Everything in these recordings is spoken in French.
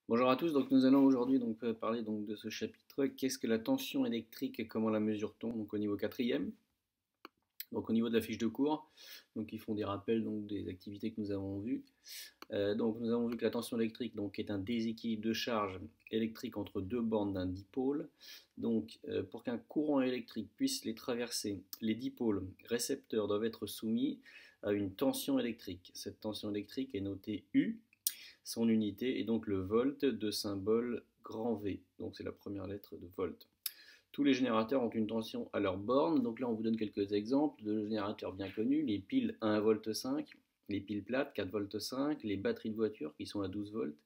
Bonjour à tous, donc nous allons aujourd'hui parler de ce chapitre. Qu'est-ce que la tension électrique et comment la mesure-t-on? Donc au niveau quatrième, donc au niveau de la fiche de cours, donc ils font des rappels des activités que nous avons vues. Donc nous avons vu que la tension électrique est un déséquilibre de charge électrique entre deux bornes d'un dipôle. Donc pour qu'un courant électrique puisse les traverser, les dipôles récepteurs doivent être soumis à une tension électrique. Cette tension électrique est notée U. Son unité est donc le volt de symbole grand V. Donc c'est la première lettre de volt. Tous les générateurs ont une tension à leur borne. Donc là, on vous donne quelques exemples de générateurs bien connus. Les piles 1,5 volt, les piles plates 4,5 volt, les batteries de voiture qui sont à 12 volts.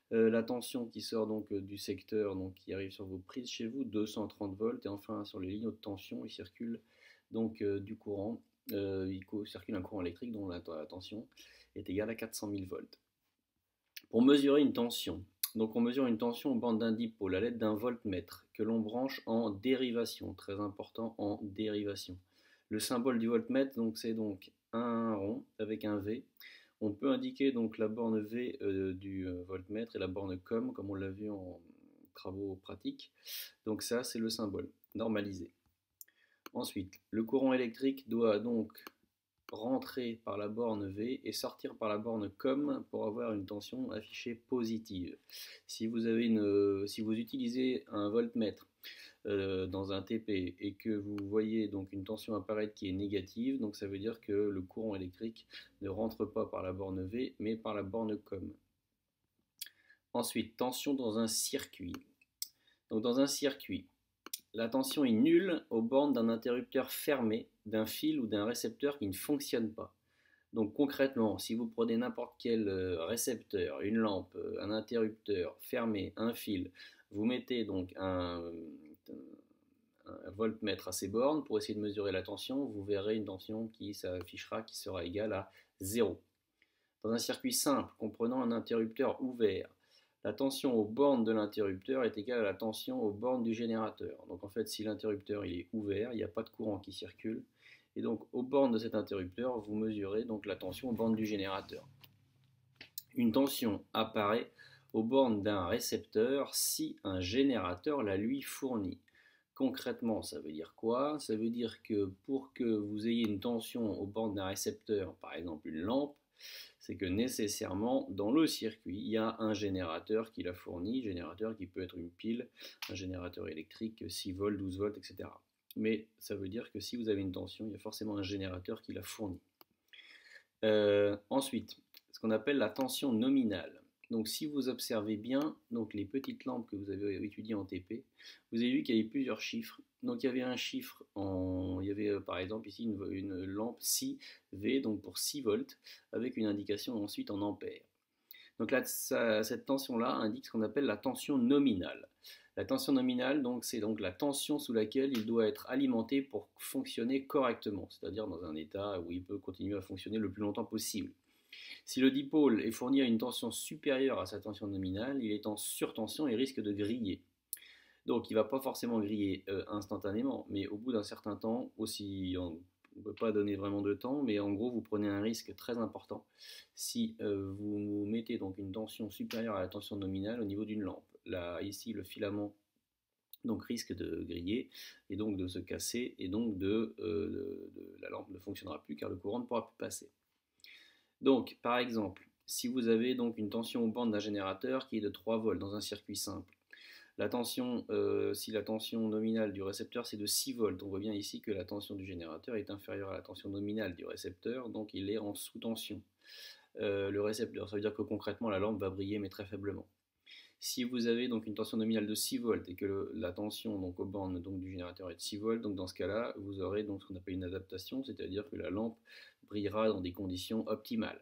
La tension qui sort du secteur, qui arrive sur vos prises chez vous, 230 volts. Et enfin, sur les lignes haute tension, il circule du courant. Il circule un courant électrique dont la tension est égale à 400 000 volts. Pour mesurer une tension, donc on mesure une tension aux bornes d'un dipôle à l'aide d'un voltmètre que l'on branche en dérivation, très important en dérivation. Le symbole du voltmètre c'est un rond avec un V. On peut indiquer la borne V du voltmètre et la borne comme on l'a vu en travaux pratiques. Donc ça c'est le symbole normalisé. Ensuite, le courant électrique doit donc rentrer par la borne V et sortir par la borne COM pour avoir une tension affichée positive. Si vous utilisez un voltmètre dans un TP et que vous voyez donc une tension apparaître qui est négative, donc ça veut dire que le courant électrique ne rentre pas par la borne V mais par la borne COM. Ensuite, tension dans un circuit. Donc dans un circuit, la tension est nulle aux bornes d'un interrupteur fermé, d'un fil ou d'un récepteur qui ne fonctionne pas. Donc concrètement, si vous prenez n'importe quel récepteur, une lampe, un interrupteur fermé, un fil, vous mettez donc un voltmètre à ces bornes pour essayer de mesurer la tension, vous verrez une tension qui s'affichera qui sera égale à 0. Dans un circuit simple comprenant un interrupteur ouvert, la tension aux bornes de l'interrupteur est égale à la tension aux bornes du générateur. Donc en fait, si l'interrupteur est ouvert, il n'y a pas de courant qui circule. Et donc aux bornes de cet interrupteur, vous mesurez donc la tension aux bornes du générateur. Une tension apparaît aux bornes d'un récepteur si un générateur la lui fournit. Concrètement, ça veut dire quoi? Ça veut dire que pour que vous ayez une tension aux bornes d'un récepteur, par exemple une lampe, c'est que nécessairement dans le circuit, il y a un générateur qui la fournit, générateur qui peut être une pile, un générateur électrique 6 volts, 12 volts, etc. Mais ça veut dire que si vous avez une tension, il y a forcément un générateur qui la fournit. Ensuite, ce qu'on appelle la tension nominale. Donc si vous observez bien les petites lampes que vous avez étudiées en TP, vous avez vu qu'il y avait plusieurs chiffres. Donc il y avait un chiffre, il y avait par exemple ici une lampe 6V, donc pour 6 volts, avec une indication ensuite en ampères. Donc là, cette tension-là indique ce qu'on appelle la tension nominale. La tension nominale, c'est la tension sous laquelle il doit être alimenté pour fonctionner correctement, c'est-à-dire dans un état où il peut continuer à fonctionner le plus longtemps possible. Si le dipôle est fourni à une tension supérieure à sa tension nominale, il est en surtension et risque de griller. Donc il ne va pas forcément griller instantanément, mais au bout d'un certain temps, aussi on ne peut pas donner vraiment de temps, mais en gros vous prenez un risque très important si vous mettez donc une tension supérieure à la tension nominale au niveau d'une lampe. Là, ici, le filament risque de griller et donc de se casser et donc la lampe ne fonctionnera plus car le courant ne pourra plus passer. Donc, par exemple, si vous avez une tension aux bornes d'un générateur qui est de 3 volts dans un circuit simple, si la tension nominale du récepteur c'est de 6 volts, on voit bien ici que la tension du générateur est inférieure à la tension nominale du récepteur, donc il est en sous-tension. Le récepteur, ça veut dire que concrètement la lampe va briller mais très faiblement. Si vous avez une tension nominale de 6 volts et que la tension aux bornes du générateur est de 6 volts, donc dans ce cas-là, vous aurez ce qu'on appelle une adaptation, c'est-à-dire que la lampe brillera dans des conditions optimales.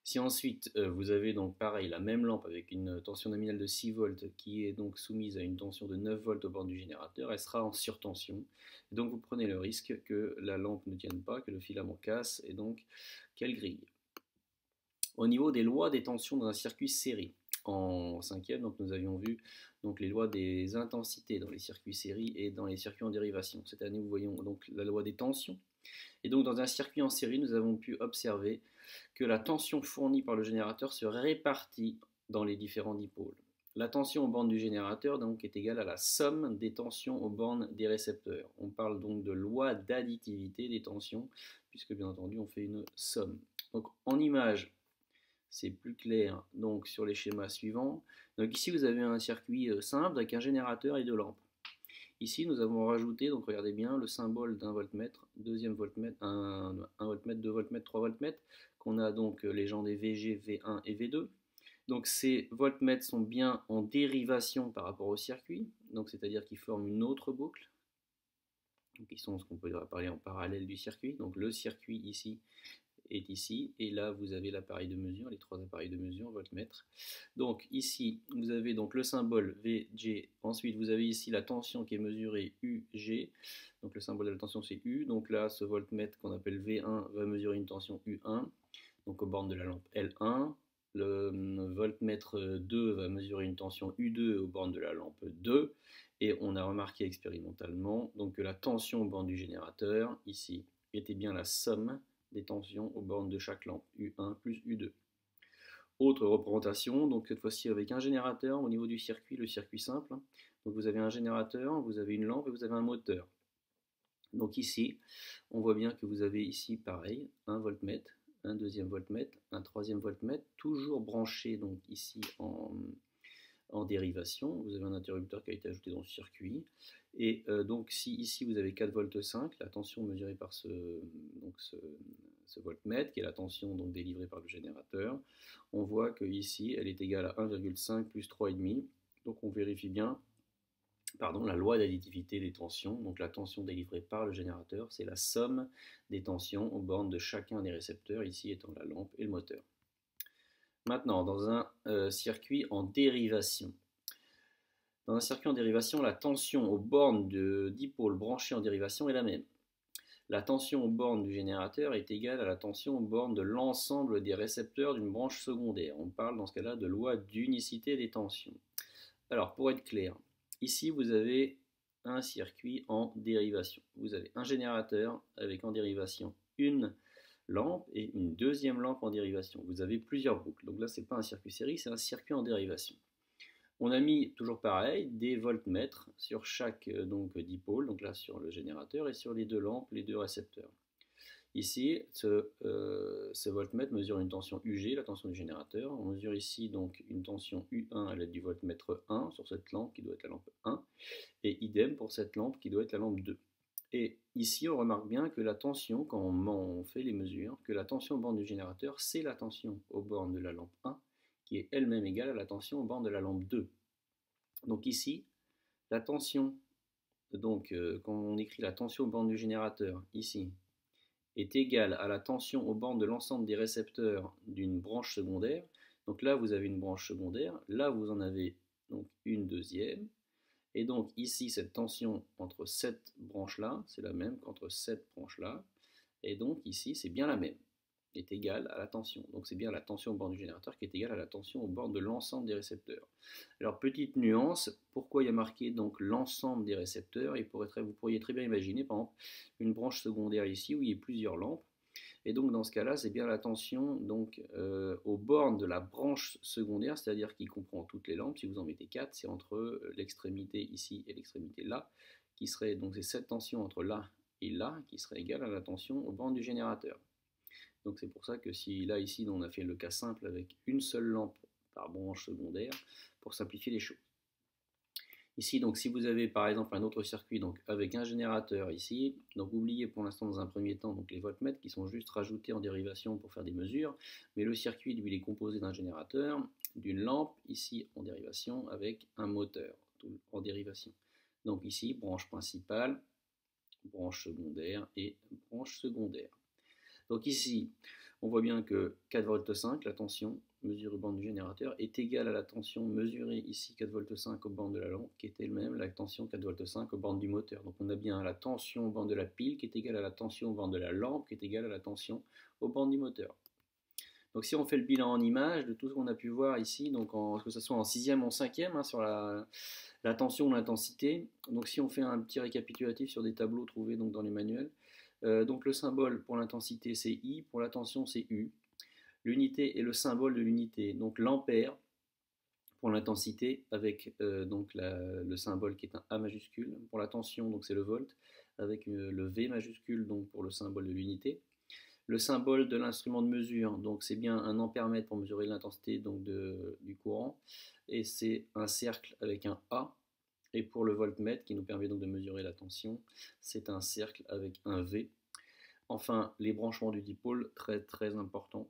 Si ensuite vous avez pareil la même lampe avec une tension nominale de 6 volts qui est soumise à une tension de 9 volts au bord du générateur, elle sera en surtension. Et donc vous prenez le risque que la lampe ne tienne pas, que le filament casse et donc qu'elle grille. Au niveau des lois des tensions dans un circuit série, en cinquième, nous avions vu les lois des intensités dans les circuits série et dans les circuits en dérivation. Cette année, nous voyons la loi des tensions. Et donc dans un circuit en série, nous avons pu observer que la tension fournie par le générateur se répartit dans les différents dipôles. La tension aux bornes du générateur donc, est égale à la somme des tensions aux bornes des récepteurs. On parle donc de loi d'additivité des tensions, puisque bien entendu on fait une somme. Donc en image, c'est plus clair donc, sur les schémas suivants. Donc ici vous avez un circuit simple avec un générateur et deux lampes. Ici nous avons rajouté, donc regardez bien, le symbole d'un voltmètre, deuxième voltmètre, un voltmètre, 2 voltmètres, 3 voltmètres, qu'on a donc les gens des VG, V1 et V2. Donc ces voltmètres sont bien en dérivation par rapport au circuit, donc c'est-à-dire qu'ils forment une autre boucle, donc ils sont ce qu'on peut parler en parallèle du circuit. Donc le circuit ici est ici, et là vous avez l'appareil de mesure, les trois appareils de mesure, voltmètre. Donc ici vous avez donc le symbole VG, ensuite vous avez ici la tension qui est mesurée UG, donc le symbole de la tension c'est U, donc là ce voltmètre qu'on appelle V1 va mesurer une tension U1, donc aux bornes de la lampe L1. Le voltmètre 2 va mesurer une tension U2 aux bornes de la lampe 2, et on a remarqué expérimentalement donc, que la tension aux bornes du générateur, ici, était bien la somme des tensions aux bornes de chaque lampe, U1 plus U2. Autre représentation, donc cette fois-ci avec un générateur au niveau du circuit, le circuit simple. Donc vous avez un générateur, vous avez une lampe et vous avez un moteur. Donc ici, on voit bien que vous avez ici pareil, un voltmètre, un deuxième voltmètre, un troisième voltmètre, toujours branché donc ici en dérivation. Vous avez un interrupteur qui a été ajouté dans le circuit. Et donc si ici vous avez 4 volts 5, la tension mesurée par ce voltmètre, qui est la tension donc délivrée par le générateur, on voit que ici elle est égale à 1,5 plus 3,5. Donc on vérifie bien la loi d'additivité des tensions. Donc la tension délivrée par le générateur, c'est la somme des tensions aux bornes de chacun des récepteurs, ici étant la lampe et le moteur. Maintenant, dans un circuit en dérivation. Dans un circuit en dérivation, la tension aux bornes de dipôles branchés en dérivation est la même. La tension aux bornes du générateur est égale à la tension aux bornes de l'ensemble des récepteurs d'une branche secondaire. On parle dans ce cas-là de loi d'unicité des tensions. Alors, pour être clair, ici vous avez un circuit en dérivation. Vous avez un générateur avec en dérivation une lampe et une deuxième lampe en dérivation. Vous avez plusieurs boucles. Donc là, ce n'est pas un circuit série, c'est un circuit en dérivation. On a mis, toujours pareil, des voltmètres sur chaque dipôle, donc là sur le générateur et sur les deux lampes, les deux récepteurs. Ici, ce voltmètre mesure une tension UG, la tension du générateur. On mesure ici donc une tension U1 à l'aide du voltmètre 1 sur cette lampe qui doit être la lampe 1, et idem pour cette lampe qui doit être la lampe 2. Et ici, on remarque bien que la tension, quand on fait les mesures, que la tension aux bornes du générateur, c'est la tension aux bornes de la lampe 1, qui est elle-même égale à la tension aux bornes de la lampe 2. Donc ici, la tension, donc quand on écrit la tension aux bornes du générateur, ici, est égale à la tension aux bornes de l'ensemble des récepteurs d'une branche secondaire. Donc là, vous avez une branche secondaire, là, vous en avez donc une deuxième, et donc ici, cette tension entre cette branche-là, c'est la même qu'entre cette branche-là, et donc ici, c'est bien la même, est égale à la tension. Donc c'est bien la tension aux bornes du générateur qui est égale à la tension aux bornes de l'ensemble des récepteurs. Alors petite nuance, pourquoi il y a marqué donc l'ensemble des récepteurs? Vous pourriez très bien imaginer par exemple une branche secondaire ici où il y a plusieurs lampes. Et donc dans ce cas-là, c'est bien la tension donc, aux bornes de la branche secondaire, c'est-à-dire qui comprend toutes les lampes. Si vous en mettez 4, c'est entre l'extrémité ici et l'extrémité là, qui serait donc c'est cette tension entre là et là qui serait égale à la tension aux bornes du générateur. Donc c'est pour ça que si là ici on a fait le cas simple avec une seule lampe par branche secondaire pour simplifier les choses. Ici, donc, si vous avez par exemple un autre circuit donc, avec un générateur ici, donc oubliez pour l'instant dans un premier temps donc, les voltmètres qui sont juste rajoutés en dérivation pour faire des mesures, mais le circuit lui il est composé d'un générateur, d'une lampe ici en dérivation avec un moteur en dérivation. Donc ici, branche principale, branche secondaire et branche secondaire. Donc ici, on voit bien que 4 volts 5, la tension mesurée aux bornes du générateur, est égale à la tension mesurée ici 4 volts 5 aux bornes de la lampe, qui est elle-même la tension 4 volts 5 aux bornes du moteur. Donc on a bien la tension aux bornes de la pile qui est égale à la tension aux bornes de la lampe, qui est égale à la tension aux bornes du moteur. Donc si on fait le bilan en images de tout ce qu'on a pu voir ici, donc que ce soit en 6e ou en 5e, sur la tension ou l'intensité, donc si on fait un petit récapitulatif sur des tableaux trouvés donc, dans les manuels, donc le symbole pour l'intensité c'est I, pour la tension c'est U. L'unité est le symbole de l'unité, donc l'ampère pour l'intensité avec donc le symbole qui est un A majuscule. Pour la tension, donc c'est le volt, avec le V majuscule donc pour le symbole de l'unité. Le symbole de l'instrument de mesure, donc c'est bien un ampèremètre pour mesurer l'intensité du courant, et c'est un cercle avec un A. Et pour le voltmètre, qui nous permet donc de mesurer la tension, c'est un cercle avec un V. Enfin, les branchements du dipôle, très très important.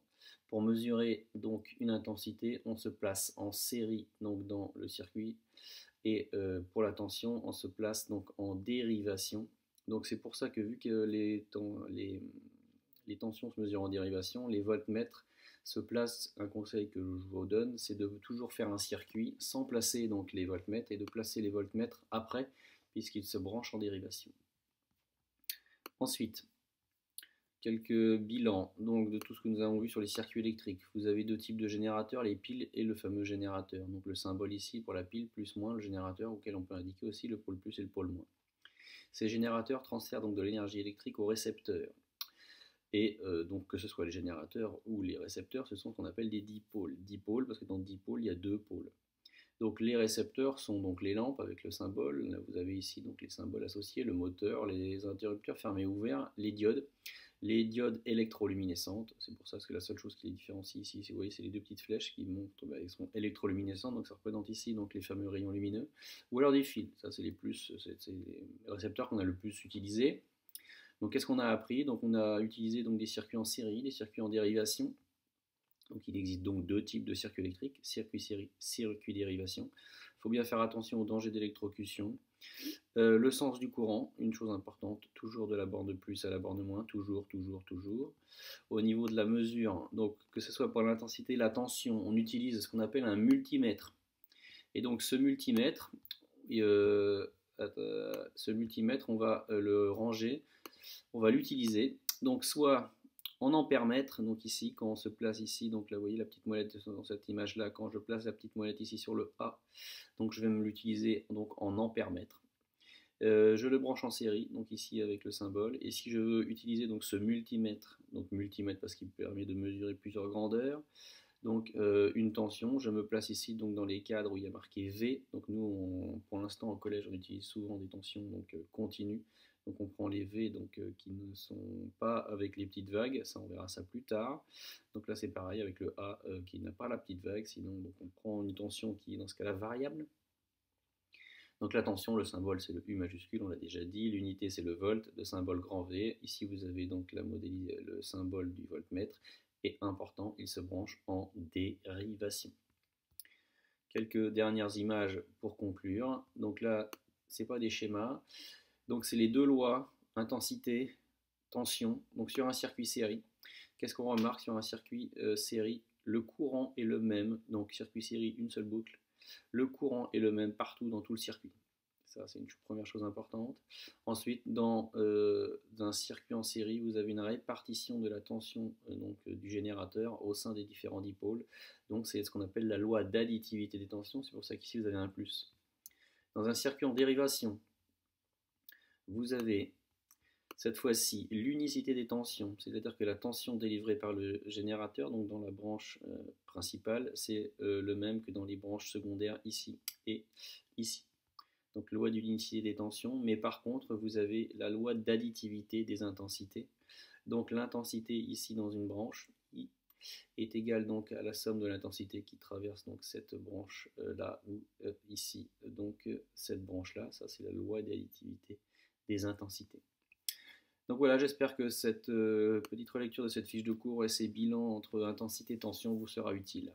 Pour mesurer donc une intensité, on se place en série donc dans le circuit, et pour la tension, on se place donc en dérivation. Donc c'est pour ça que vu que les tensions se mesurent en dérivation, les voltmètres se placent, un conseil que je vous donne, c'est de toujours faire un circuit sans placer donc les voltmètres, et de placer les voltmètres après, puisqu'ils se branchent en dérivation. Ensuite, quelques bilans donc, de tout ce que nous avons vu sur les circuits électriques. Vous avez deux types de générateurs, les piles et le fameux générateur. Donc le symbole ici pour la pile, plus moins, le générateur auquel on peut indiquer aussi le pôle plus et le pôle moins. Ces générateurs transfèrent donc de l'énergie électrique au récepteur. Et donc que ce soit les générateurs ou les récepteurs, ce sont ce qu'on appelle des dipôles. Dipôles parce que dans dipôle, il y a deux pôles. Donc les récepteurs sont donc les lampes avec le symbole. Là, vous avez ici donc les symboles associés, le moteur, les interrupteurs fermés et ouverts, les diodes électroluminescentes. C'est pour ça que la seule chose qui les différencie ici, vous voyez, c'est les deux petites flèches qui montrent, elles sont électroluminescentes, donc ça représente ici donc les fameux rayons lumineux. Ou alors des fils, ça c'est les récepteurs qu'on a le plus utilisés. Donc qu'est-ce qu'on a appris? Donc on a utilisé donc des circuits en série, des circuits en dérivation. Donc il existe donc deux types de circuits électriques, circuit série, circuit dérivation. Il faut bien faire attention au danger d'électrocution. Le sens du courant, une chose importante, toujours de la borne plus à la borne moins, toujours. Au niveau de la mesure, donc que ce soit pour l'intensité, la tension, on utilise ce qu'on appelle un multimètre. Et donc ce multimètre, on va le ranger, on va l'utiliser, donc soit en ampèremètre, donc ici, quand on se place ici, donc là vous voyez la petite molette dans cette image là, quand je place la petite molette ici sur le A, donc je vais me l'utiliser donc en ampèremètre. Je le branche en série, donc ici avec le symbole, et si je veux utiliser donc ce multimètre parce qu'il permet de mesurer plusieurs grandeurs, donc une tension, je me place ici donc dans les cadres où il y a marqué V. Donc nous, pour l'instant au collège, on utilise souvent des tensions donc continues. Donc on prend les V donc, qui ne sont pas avec les petites vagues, ça on verra ça plus tard. Donc là c'est pareil avec le A qui n'a pas la petite vague, sinon donc, on prend une tension qui est dans ce cas-là variable. Donc la tension, le symbole c'est le U majuscule, on l'a déjà dit, l'unité c'est le volt, le symbole grand V. Ici vous avez donc le symbole du voltmètre. Et important, il se branche en dérivation. Quelques dernières images pour conclure. Donc là, c'est pas des schémas. Donc c'est les deux lois, intensité, tension. Donc sur un circuit série, qu'est-ce qu'on remarque sur un circuit série? Le courant est le même. Donc circuit série, une seule boucle. Le courant est le même partout dans tout le circuit. Ça, c'est une première chose importante. Ensuite, dans un circuit en série, vous avez une répartition de la tension du générateur au sein des différents dipôles. Donc, c'est ce qu'on appelle la loi d'additivité des tensions. C'est pour ça qu'ici, vous avez un plus. Dans un circuit en dérivation, vous avez cette fois-ci l'unicité des tensions, c'est-à-dire que la tension délivrée par le générateur, donc dans la branche principale, c'est le même que dans les branches secondaires ici et ici. Donc loi de l'unicité des tensions, mais par contre vous avez la loi d'additivité des intensités. Donc l'intensité ici dans une branche I est égale donc à la somme de l'intensité qui traverse donc cette branche là ou ici donc cette branche là. Ça c'est la loi d'additivité des intensités. Donc voilà, j'espère que cette petite relecture de cette fiche de cours et ces bilans entre intensité et tension vous sera utile.